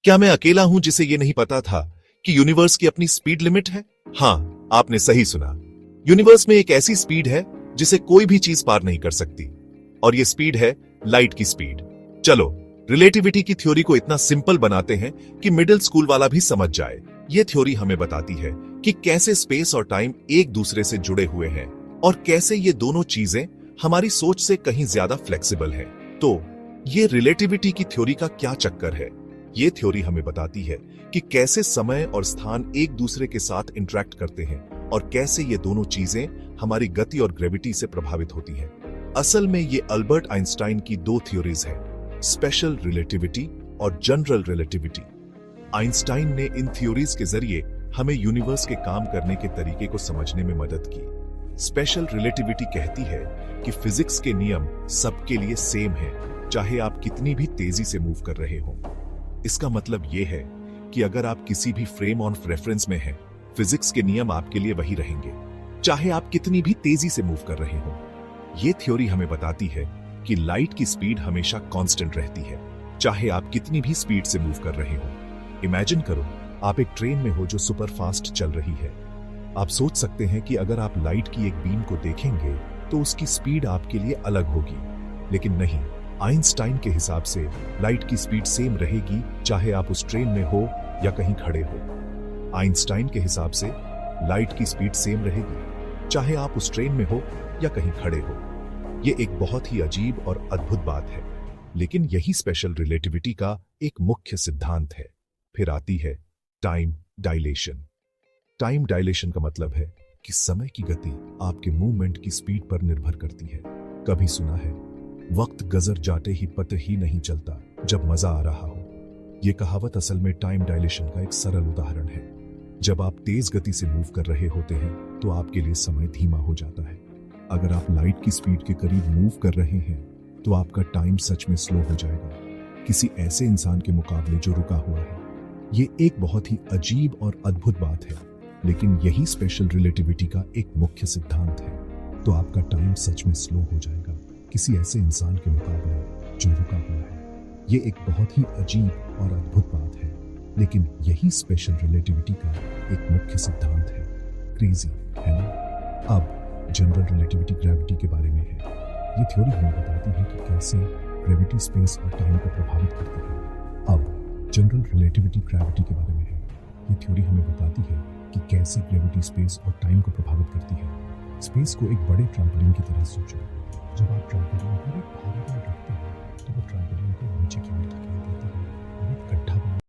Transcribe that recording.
क्या मैं अकेला हूं जिसे ये नहीं पता था कि यूनिवर्स की अपनी स्पीड लिमिट है? हाँ, आपने सही सुना। यूनिवर्स में एक ऐसी स्पीड है जिसे कोई भी चीज पार नहीं कर सकती, और ये स्पीड है लाइट की स्पीड। चलो रिलेटिविटी की थ्योरी को इतना सिंपल बनाते हैं कि मिडिल स्कूल वाला भी समझ जाए। ये थ्योरी हमें बताती है कि कैसे स्पेस और टाइम एक दूसरे से जुड़े हुए हैं और कैसे ये दोनों चीजें हमारी सोच से कहीं ज्यादा फ्लेक्सिबल है। तो ये रिलेटिविटी की थ्योरी का क्या चक्कर है? ये थ्योरी हमें बताती है कि कैसे समय और स्थान एक दूसरे के साथ इंटरेक्ट करते हैं और कैसे ये दोनों चीजें हमारी गति और ग्रेविटी से प्रभावित होती हैं। असल में ये अल्बर्ट आइंस्टाइन की दो थ्योरीज हैं, स्पेशल रिलेटिविटी और जनरल रिलेटिविटी। आइंस्टाइन ने इन थ्योरीज के जरिए हमें यूनिवर्स के काम करने के तरीके को समझने में मदद की। स्पेशल रिलेटिविटी कहती है कि फिजिक्स के नियम सबके लिए सेम हैं, चाहे आप कितनी भी तेजी से मूव कर रहे हो। इसका मतलब यह है कि अगर आप किसी भी फ्रेम ऑफ रेफरेंस में हैं, फिजिक्स के नियम आपके लिए वही रहेंगे, चाहे आप कितनी भी तेजी से मूव कर रहे हो। यह थ्योरी हमें बताती है कि लाइट की स्पीड हमेशा कांस्टेंट रहती है, चाहे आप कितनी भी स्पीड से मूव कर रहे हो। इमेजिन करो, आप एक ट्रेन में हो जो सुपर फास्ट चल रही है। आप सोच सकते हैं कि अगर आप लाइट की एक बीम को देखेंगे तो उसकी स्पीड आपके लिए अलग होगी, लेकिन नहीं। आइंस्टाइन के हिसाब से लाइट की स्पीड सेम रहेगी, चाहे आप उस ट्रेन में हो या कहीं खड़े हो। आइंस्टाइन के हिसाब से लाइट की स्पीड सेम रहेगी, चाहे आप उस ट्रेन में हो या कहीं खड़े हो। यह एक बहुत ही अजीब और अद्भुत बात है, लेकिन यही स्पेशल रिलेटिविटी का एक मुख्य सिद्धांत है। फिर आती है टाइम डायलेशन। टाइम डायलेशन का मतलब है कि समय की गति आपके मूवमेंट की स्पीड पर निर्भर करती है। कभी सुना है, वक्त गुजर जाते ही पता ही नहीं चलता जब मजा आ रहा हो। यह कहावत असल में टाइम डायलेशन का एक सरल उदाहरण है। जब आप तेज गति से मूव कर रहे होते हैं तो आपके लिए समय धीमा हो जाता है। अगर आप लाइट की स्पीड के करीब मूव कर रहे हैं तो आपका टाइम सच में स्लो हो जाएगा, किसी ऐसे इंसान के मुकाबले जो रुका हुआ है। ये एक बहुत ही अजीब और अद्भुत बात है, लेकिन यही स्पेशल रिलेटिविटी का एक मुख्य सिद्धांत है। तो आपका टाइम सच में स्लो हो जाएगा किसी ऐसे इंसान के मुकाबले जो रुका हुआ है। ये एक बहुत ही अजीब और अद्भुत बात है, लेकिन यही स्पेशल रिलेटिविटी का एक मुख्य सिद्धांत है। क्रेजी है ना? अब जनरल रिलेटिविटी ग्रेविटी के बारे में है। ये थ्योरी हमें बताती है कि कैसे ग्रेविटी स्पेस और टाइम को प्रभावित करती है। अब जनरल रिलेटिविटी ग्रेविटी के बारे में है। ये थ्योरी हमें बताती है कि कैसे ग्रेविटी स्पेस और टाइम को प्रभावित करती है। स्पेस को एक बड़े ट्रैम्पोलिन की तरह सोचो। जब आप ट्रैम्पोलिन पर एक भारी बॉल रखते हैं तो वो ट्रैम्पोलिन को नीचे की ओर